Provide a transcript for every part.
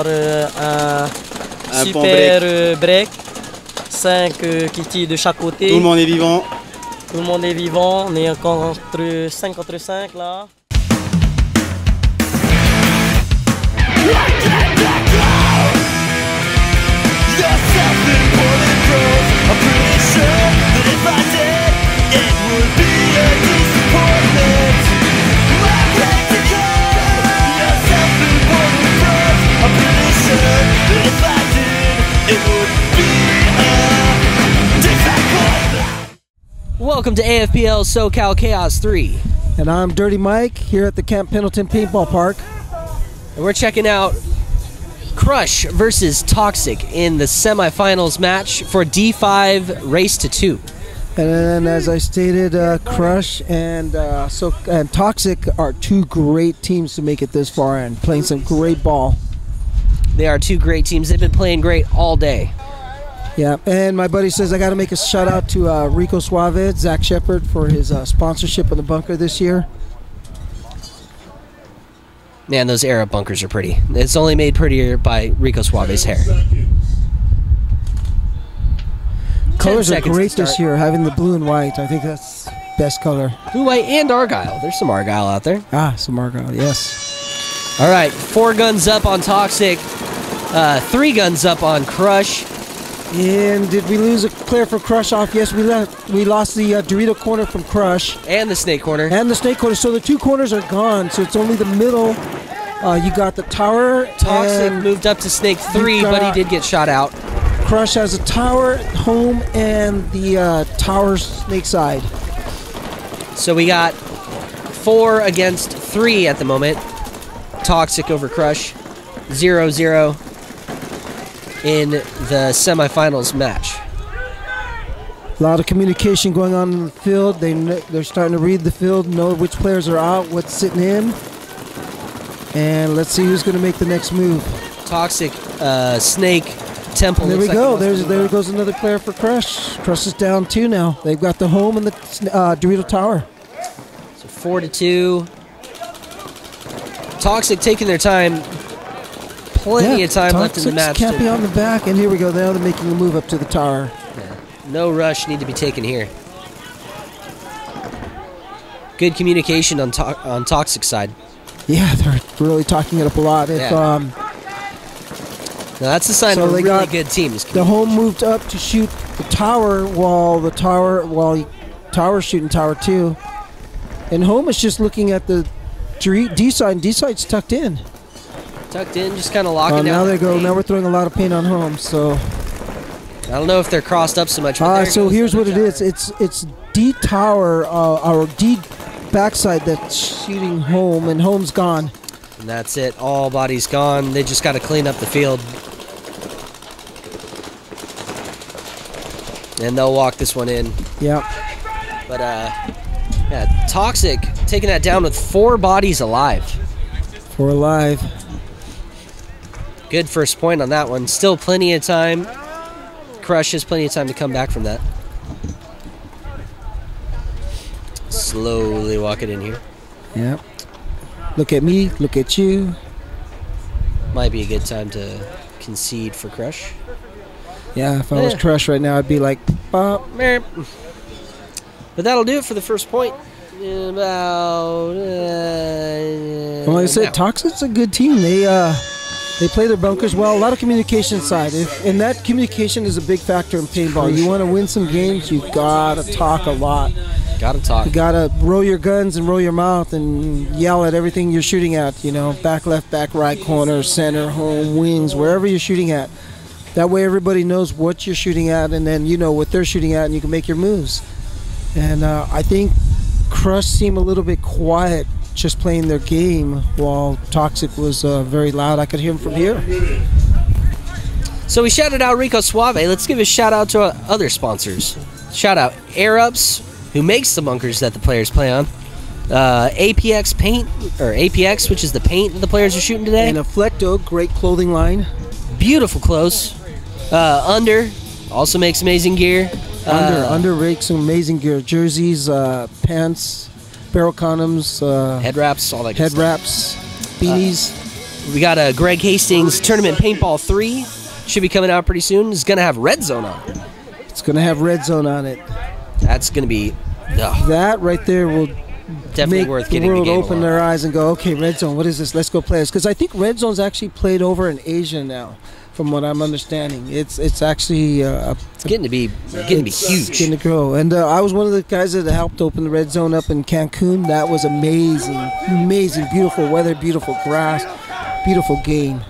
Un super break. 5 kitty de chaque côté. Tout le monde est vivant. Tout le monde est vivant. On est encore 5 contre 5 là. Welcome to AFPL SoCal Chaos 3. And I'm Dirty Mike here at the Camp Pendleton Paintball Park. And we're checking out Crush versus Toxic in the semifinals match for D5 Race to 2. And then, as I stated, Crush and Toxic are two great teams to make it this far and playing some great ball. They are two great teams. They've been playing great all day. Yeah, and my buddy says I got to make a shout out to Rico Suave, Zach Shepard, for his sponsorship of the bunker this year. Man, those Arab bunkers are pretty. It's only made prettier by Rico Suave's hair. Colors are great this year, having the blue and white. I think that's best color. Blue, white, and Argyle. There's some Argyle out there. Ah, some Argyle, yes. All right, 4 guns up on Toxic, 3 guns up on Crush. And did we lose a clear for Crush off? Yes, we lost the Dorito corner from Crush. And the snake corner. And the snake corner. So the 2 corners are gone. So it's only the middle. You got the tower. Toxic moved up to snake 3, but he did get shot out. Crush has a tower, home, and the tower snake side. So we got 4 against 3 at the moment. Toxic over Crush. 0-0. In the semifinals match. A lot of communication going on in the field. They're starting to read the field, know which players are out, what's sitting in. And let's see who's going to make the next move. Toxic, Snake, Temple. There we go. There goes another player for Crush. Crush is down 2 now. They've got the home and the Dorito Tower. So 4-2. Toxic taking their time. Plenty of time left in the match. Can't be on the back, and here we go. Now they're making a move up to the tower. Yeah. No rush need to be taken here. Good communication on Toxic side. Yeah, they're really talking it up a lot. Now that's a sign of a really good team. The home moved up to shoot the tower while Tower's shooting tower 2, and home is just looking at the D side. D side's tucked in. Tucked in, just kind of locking down. Now they go. Now we're throwing a lot of paint on home. So I don't know if they're crossed up so much. So here's what it is. It's D tower or D backside that's shooting home, and home's gone. And that's it. All bodies gone. They just got to clean up the field, and they'll walk this one in. Yeah. But yeah, Toxic taking that down with 4 bodies alive. 4 alive. Good first point on that one. Still plenty of time. Crush has plenty of time to come back from that. Slowly walk it in here. Yep. Look at me. Look at you. Might be a good time to concede for Crush. Yeah, if I was Crush right now, I'd be like, Bop. But that'll do it for the first point. About. Well, like I said, Toxic's a good team. They play their bunkers well. A lot of communication side, and that communication is a big factor in paintball. You want to win some games, you gotta talk a lot. Gotta talk. You gotta roll your guns and roll your mouth and yell at everything you're shooting at. You know, back left, back right, corner, center, home, wings, wherever you're shooting at. That way, everybody knows what you're shooting at, and then you know what they're shooting at, and you can make your moves. And I think Crush seemed a little bit quiet, just playing their game, while Toxic was very loud. I could hear him from here. So we shouted out Rico Suave. Let's give a shout out to our other sponsors. Shout out AirUps, who makes the bunkers that the players play on. APX Paint, or APX, which is the paint that the players are shooting today. And Afflecto, great clothing line. Beautiful clothes. Under also makes amazing gear. Under makes some amazing gear. Jerseys, pants, barrel condoms, head wraps, all that good head wraps, beanies. We got a Greg Hastings Tournament Paintball 3. Should be coming out pretty soon. It's going to have Red Zone on it. It's going to have Red Zone on it. That's going to be... That right there will definitely make worth the getting world the game open along. their eyes and go, okay, Red Zone, what is this? Let's go play this. Because I think Red Zone's actually played over in Asia now, from what I'm understanding. It's actually... it's getting to be huge. Getting to grow. And I was one of the guys that helped open the Red Zone up in Cancun. That was amazing. Amazing. Beautiful weather, beautiful grass, beautiful game.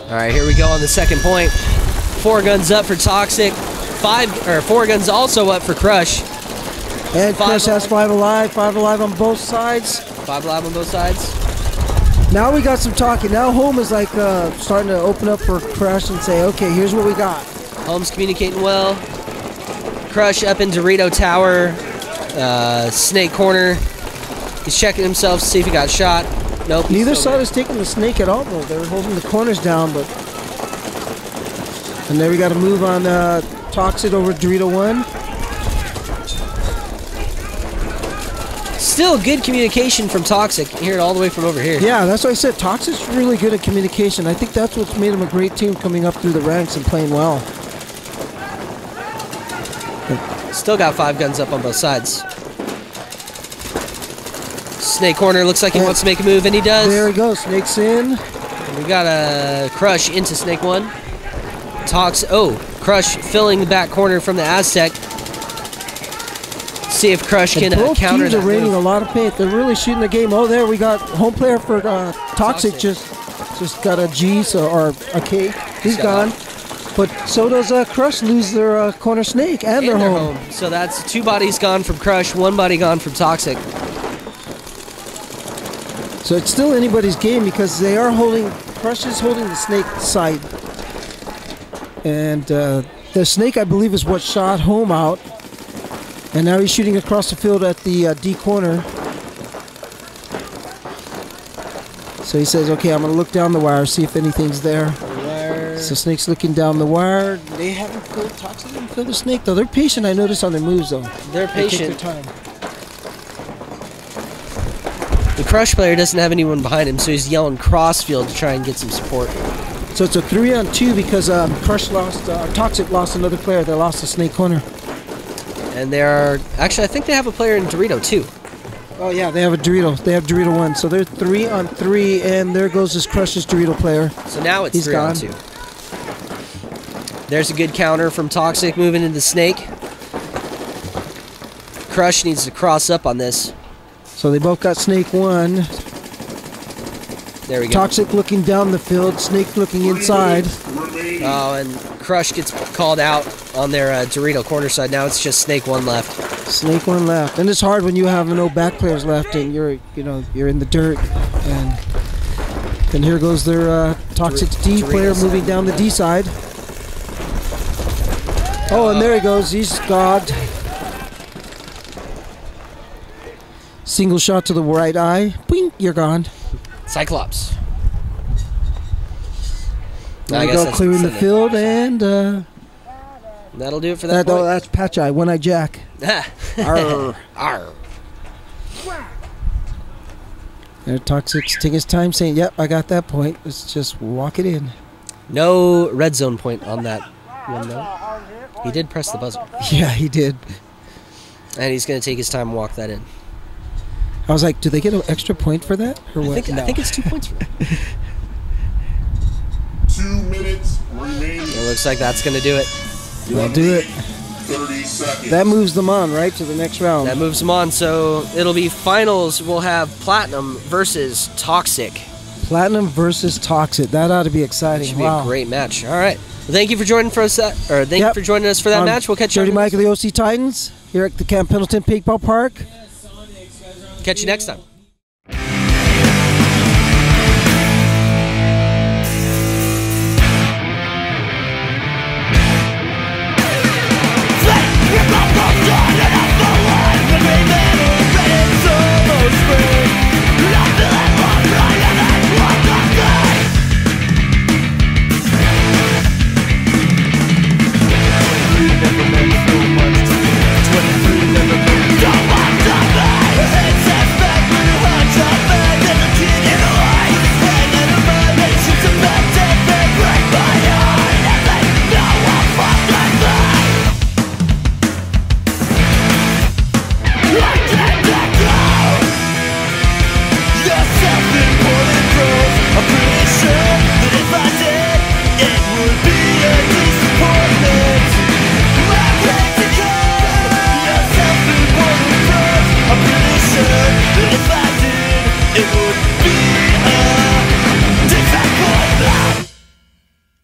All right, here we go on the second point. 4 guns up for Toxic. 4 guns also up for Crush. And Crush has 5 alive. 5 alive on both sides. 5 alive on both sides. Now we got some talking. Now Home is like starting to open up for Crush and say, okay, here's what we got. Home's communicating well. Crush up in Dorito Tower. Snake corner. He's checking himself to see if he got shot. Nope. Neither side is taking the snake at all, though. They were holding the corners down, but... And there we got a move on Toxic over Dorito 1. Still good communication from Toxic. You hear it all the way from over here. Yeah, that's what I said. Toxic's really good at communication. I think that's what's made him a great team coming up through the ranks and playing well. Still got 5 guns up on both sides. Snake corner looks like he wants to make a move, and he does. There he goes. Snake's in. We got a Crush into Snake 1. Crush filling the back corner from the Aztec. See if Crush can both counter teams that are raining move. a lot of paint. They're really shooting the game. Oh, there we got home player for Toxic. Just got a G or a K. He's gone. But so does Crush lose their corner snake and their home. So that's 2 bodies gone from Crush, 1 body gone from Toxic. So it's still anybody's game because they are holding. Crush is holding the snake side, and the snake, I believe, is what shot Home out. And now he's shooting across the field at the D corner. So he says, okay, I'm going to look down the wire, see if anything's there. So Snake's looking down the wire. They haven't killed Toxic, haven't killed the snake, though. They're patient, I noticed, on their moves, though. They're patient. They take their time. The Crush player doesn't have anyone behind him, so he's yelling crossfield to try and get some support. So it's a 3-on-2 because Crush lost, Toxic lost another player. They lost the snake corner. And there are... Actually, I think they have a player in Dorito, too. Oh, yeah, they have a Dorito. They have Dorito 1. So they're 3-on-3, and there goes this Crush's Dorito player. So now it's He's 3-on-2. There's a good counter from Toxic moving into Snake. Crush needs to cross up on this. So they both got Snake 1. There we go. Toxic looking down the field, Snake looking inside. Oh, and Crush gets called out on their Dorito corner side. Now it's just Snake 1 left. Snake 1 left, and it's hard when you have no back players left, and you're in the dirt. And here goes their Toxic D player moving down the D side. Oh, and there he goes. He's God. Single shot to the right eye. Boing, you're gone. Cyclops. There we go, clearing the field, and that'll do it for that oh, point. that's Patch Eye, One Eye Jack. Arr. Arr. There, Toxic's taking his time, saying, "Yep, I got that point. Let's just walk it in." No red zone point on that one, though. He did press the buzzer. Yeah, he did. And he's going to take his time and walk that in. I was like, do they get an extra point for that? Or what? I think it's 2 points for that. 2 minutes remaining. It looks like that's going to do it. I'll do it. 30 seconds. That moves them on, right, to the next round. That moves them on, so it'll be finals. We'll have Platinum versus Toxic. Platinum versus Toxic. That ought to be exciting. Should be a great match. All right. Well, thank you for joining for us. Thank you for joining us for that match. We'll catch you. Dirty Mike of the OC Titans here at the Camp Pendleton Paintball Park. Catch you next time.